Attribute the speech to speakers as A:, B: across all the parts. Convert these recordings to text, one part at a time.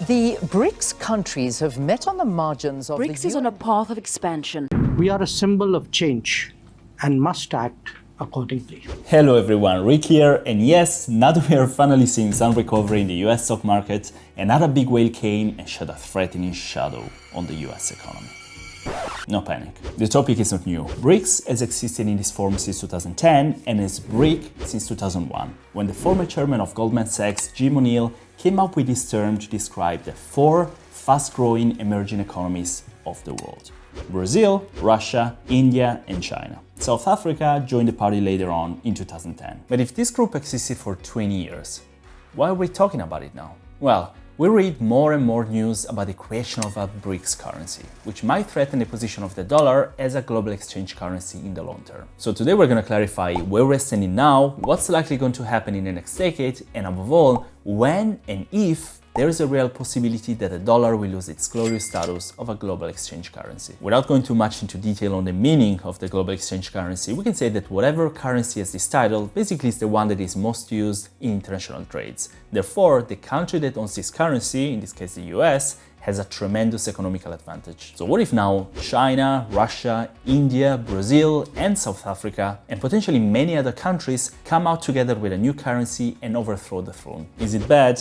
A: The Brics countries have met on the margins of
B: Brics
A: the
B: is on a path of expansion.
C: We are a symbol of change and must act accordingly.
D: Hello everyone, Rick here, and yes, now that we are finally seeing some recovery in the US stock market, another big whale came and shed a threatening shadow on the US economy. No panic, the topic is not new. Brics has existed in this form since 2010 and as BRIC since 2001, when the former chairman of Goldman Sachs, Jim O'Neill, came up with this term to describe the four fast-growing emerging economies of the world: Brazil, Russia, India, and China. South Africa joined the party later on in 2010. But if this group existed for 20 years, why are we talking about it now? Well, we read more and more news about the creation of a BRICS currency, which might threaten the position of the dollar as a global exchange currency in the long term. So today we're going to clarify where we're standing now, what's likely going to happen in the next decade, and above all, when and if there is a real possibility that the dollar will lose its glorious status of a global exchange currency. Without going too much into detail on the meaning of the global exchange currency, we can say that whatever currency has this title basically is the one that is most used in international trades. Therefore, the country that owns this currency, in this case the US, has a tremendous economical advantage. So what if now China, Russia, India, Brazil, and South Africa, and potentially many other countries come out together with a new currency and overthrow the throne? Is it bad?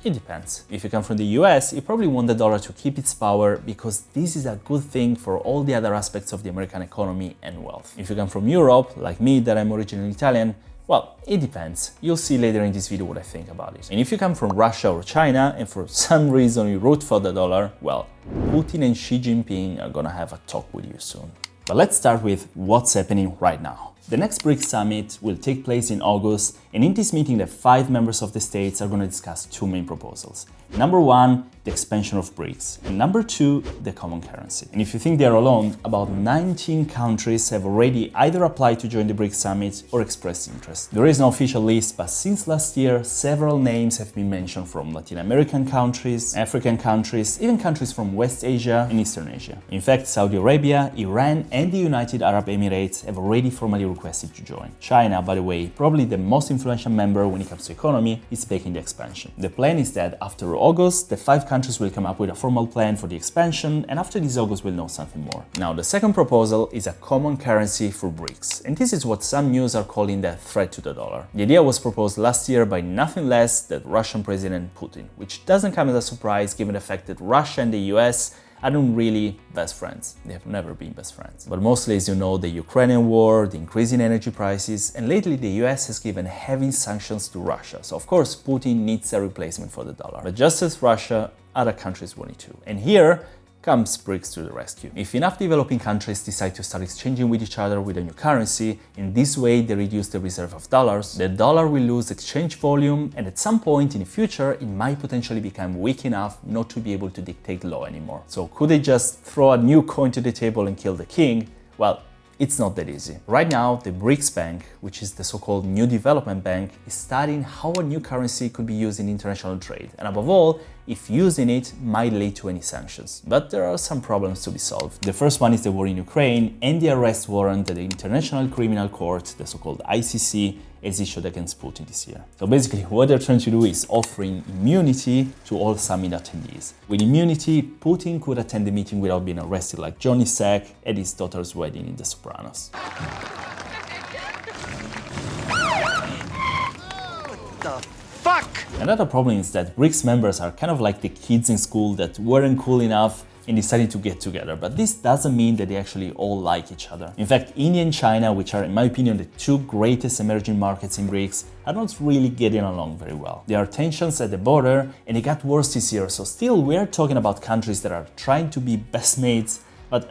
D: It depends. If you come from the US, you probably want the dollar to keep its power because this is a good thing for all the other aspects of the American economy and wealth. If you come from Europe, like me, that I'm originally Italian, well, it depends. You'll see later in this video what I think about it. And if you come from Russia or China and for some reason you root for the dollar, well, Putin and Xi Jinping are gonna have a talk with you soon. But let's start with what's happening right now. The next BRICS summit will take place in August, and in this meeting the 5 members of the states are going to discuss 2 main proposals. Number 1, the expansion of BRICS, and number 2, the common currency. And if you think they're alone, about 19 countries have already either applied to join the BRICS summit or expressed interest. There is no official list, but since last year, several names have been mentioned from Latin American countries, African countries, even countries from West Asia and Eastern Asia. In fact, Saudi Arabia, Iran, and the United Arab Emirates have already formally requested to join. China, by the way, probably the most influential member when it comes to economy, is backing the expansion. The plan is that after August, the 5 countries will come up with a formal plan for the expansion, and after this August we'll know something more. Now, the second proposal is a common currency for BRICS, and this is what some news are calling the threat to the dollar. The idea was proposed last year by nothing less than Russian President Putin, which doesn't come as a surprise given the fact that Russia and the US aren't really best friends. They have never been best friends. But mostly, as you know, the Ukrainian war, the increasing energy prices, and lately the US has given heavy sanctions to Russia. So of course, Putin needs a replacement for the dollar. But just as Russia, other countries will need to. And here comes BRICS to the rescue. If enough developing countries decide to start exchanging with each other with a new currency, in this way they reduce the reserve of dollars, the dollar will lose exchange volume, and at some point in the future it might potentially become weak enough not to be able to dictate law anymore. So could they just throw a new coin to the table and kill the king? Well, it's not that easy. Right now, the BRICS Bank, which is the so-called New Development Bank, is studying how a new currency could be used in international trade, and above all, if using it might lead to any sanctions. But there are some problems to be solved. The first one is the war in Ukraine and the arrest warrant that the International Criminal Court, the so-called ICC, has issued against Putin this year. So basically what they're trying to do is offering immunity to all summit attendees. With immunity, Putin could attend the meeting without being arrested like Johnny Sack at his daughter's wedding in The Sopranos. Another problem is that BRICS members are kind of like the kids in school that weren't cool enough and decided to get together, but this doesn't mean that they actually all like each other. In fact, India and China, which are in my opinion the 2 greatest emerging markets in BRICS, are not really getting along very well. There are tensions at the border and it got worse this year, so still we are talking about countries that are trying to be best mates, but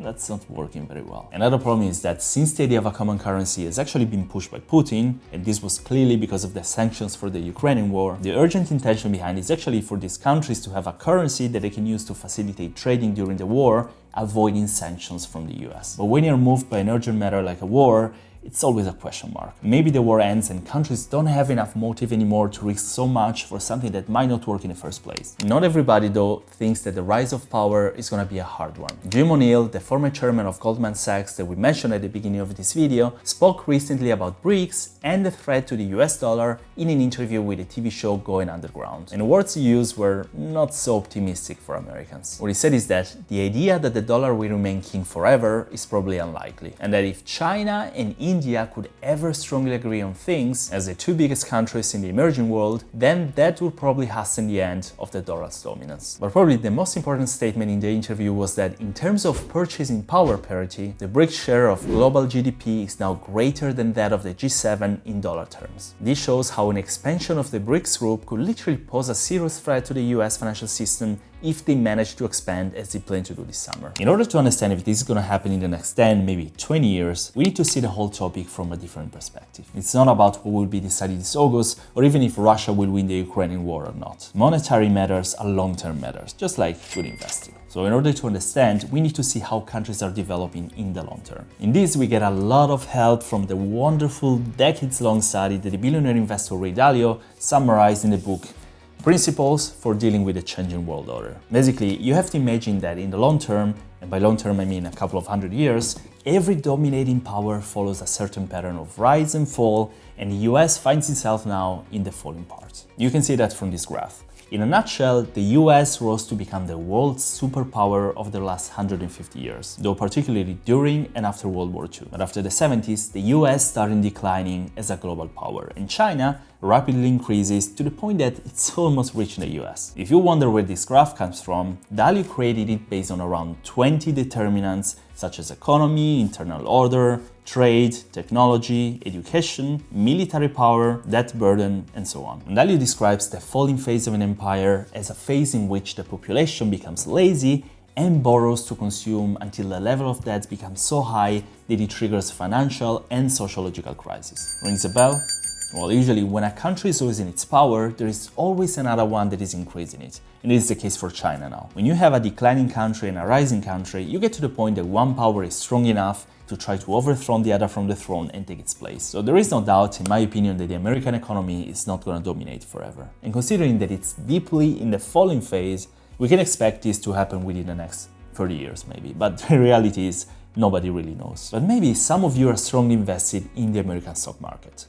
D: that's not working very well. Another problem is that since the idea of a common currency has actually been pushed by Putin, and this was clearly because of the sanctions for the Ukrainian war, the urgent intention behind is actually for these countries to have a currency that they can use to facilitate trading during the war, avoiding sanctions from the US. But when you're moved by an urgent matter like a war, it's always a question mark. Maybe the war ends and countries don't have enough motive anymore to risk so much for something that might not work in the first place. Not everybody, though, thinks that the rise of power is going to be a hard one. Jim O'Neill, the former chairman of Goldman Sachs that we mentioned at the beginning of this video, spoke recently about Brics and the threat to the US dollar in an interview with a TV show Going Underground. And the words he used were not so optimistic for Americans. What he said is that the idea that the dollar will remain king forever is probably unlikely, and that if China and India could ever strongly agree on things as the two biggest countries in the emerging world, then that would probably hasten the end of the dollar's dominance. But probably the most important statement in the interview was that in terms of purchasing power parity, the BRICS share of global GDP is now greater than that of the G7 in dollar terms. This shows how an expansion of the BRICS group could literally pose a serious threat to the US financial system if they manage to expand as they plan to do this summer. In order to understand if this is going to happen in the next 10, maybe 20 years, we need to see the whole topic from a different perspective. It's not about what will be decided this August, or even if Russia will win the Ukrainian war or not. Monetary matters are long-term matters, just like good investing. So in order to understand, we need to see how countries are developing in the long term. In this, we get a lot of help from the wonderful decades-long study that the billionaire investor Ray Dalio summarized in the book Principles for Dealing with the Changing World Order. Basically, you have to imagine that in the long term, and by long term I mean a couple of hundred years, every dominating power follows a certain pattern of rise and fall, and the US finds itself now in the falling part. You can see that from this graph. In a nutshell, the US rose to become the world's superpower of the last 150 years, though particularly during and after World War II. But after the 70s, the US started declining as a global power, and China rapidly increases to the point that it's almost reaching the US. If you wonder where this graph comes from, Dalio created it based on around 20 determinants such as economy, internal order, trade, technology, education, military power, debt burden, and so on. And Dalio describes the falling phase of an empire as a phase in which the population becomes lazy and borrows to consume until the level of debt becomes so high that it triggers financial and sociological crisis. Rings a bell? Well, usually when a country is losing its power, there is always another one that is increasing it. And this is the case for China now. When you have a declining country and a rising country, you get to the point that one power is strong enough to try to overthrow the other from the throne and take its place. So there is no doubt, in my opinion, that the American economy is not going to dominate forever. And considering that it's deeply in the falling phase, we can expect this to happen within the next 30 years maybe. But the reality is, nobody really knows. But maybe some of you are strongly invested in the American stock market,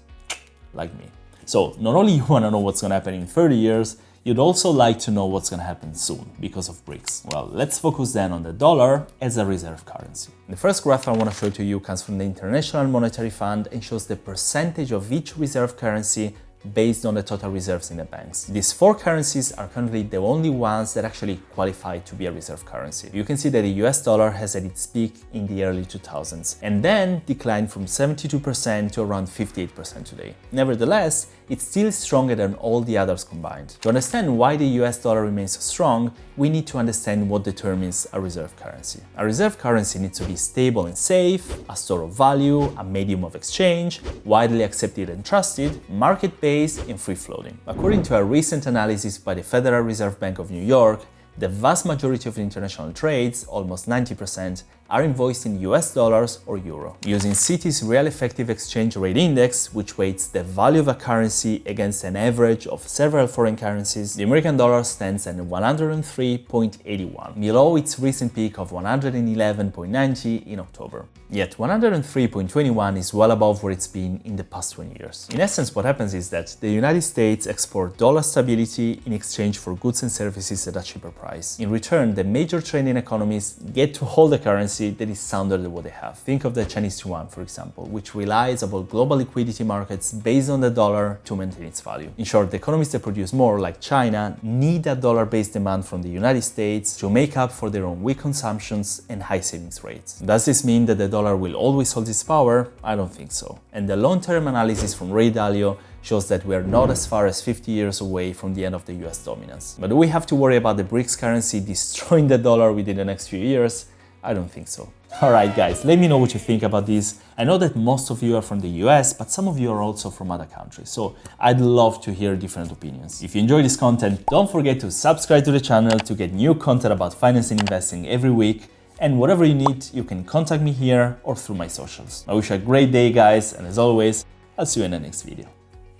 D: like me. So not only you want to know what's going to happen in 30 years, you'd also like to know what's going to happen soon because of Brics. Well, let's focus then on the dollar as a reserve currency. The first graph I want to show to you comes from the International Monetary Fund and shows the percentage of each reserve currency based on the total reserves in the banks. These four currencies are currently the only ones that actually qualify to be a reserve currency. You can see that the US dollar has at its peak in the early 2000s and then declined from 72% to around 58% today. Nevertheless, it's still stronger than all the others combined. To understand why the US dollar remains so strong, we need to understand what determines a reserve currency. A reserve currency needs to be stable and safe, a store of value, a medium of exchange, widely accepted and trusted, market-based, and free-floating. According to a recent analysis by the Federal Reserve Bank of New York, the vast majority of international trades, almost 90%, are invoiced in US dollars or euro. Using Citi's Real Effective Exchange Rate Index, which weights the value of a currency against an average of several foreign currencies, the American dollar stands at 103.81, below its recent peak of 111.90 in October. Yet 103.21 is well above where it's been in the past 20 years. In essence, what happens is that the United States export dollar stability in exchange for goods and services at a cheaper price. In return, the major trading economies get to hold a currency that is sounder than what they have. Think of the Chinese yuan, for example, which relies upon global liquidity markets based on the dollar to maintain its value. In short, the economies that produce more, like China, need a dollar-based demand from the United States to make up for their own weak consumptions and high savings rates. Does this mean that the dollar will always hold its power? I don't think so. And the long-term analysis from Ray Dalio shows that we are not as far as 50 years away from the end of the US dominance. But do we have to worry about the BRICS currency destroying the dollar within the next few years? I don't think so. Alright guys, let me know what you think about this. I know that most of you are from the US, but some of you are also from other countries, so I'd love to hear different opinions. If you enjoy this content, don't forget to subscribe to the channel to get new content about finance and investing every week. And whatever you need, you can contact me here or through my socials. I wish you a great day, guys, and as always, I'll see you in the next video.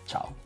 D: Ciao.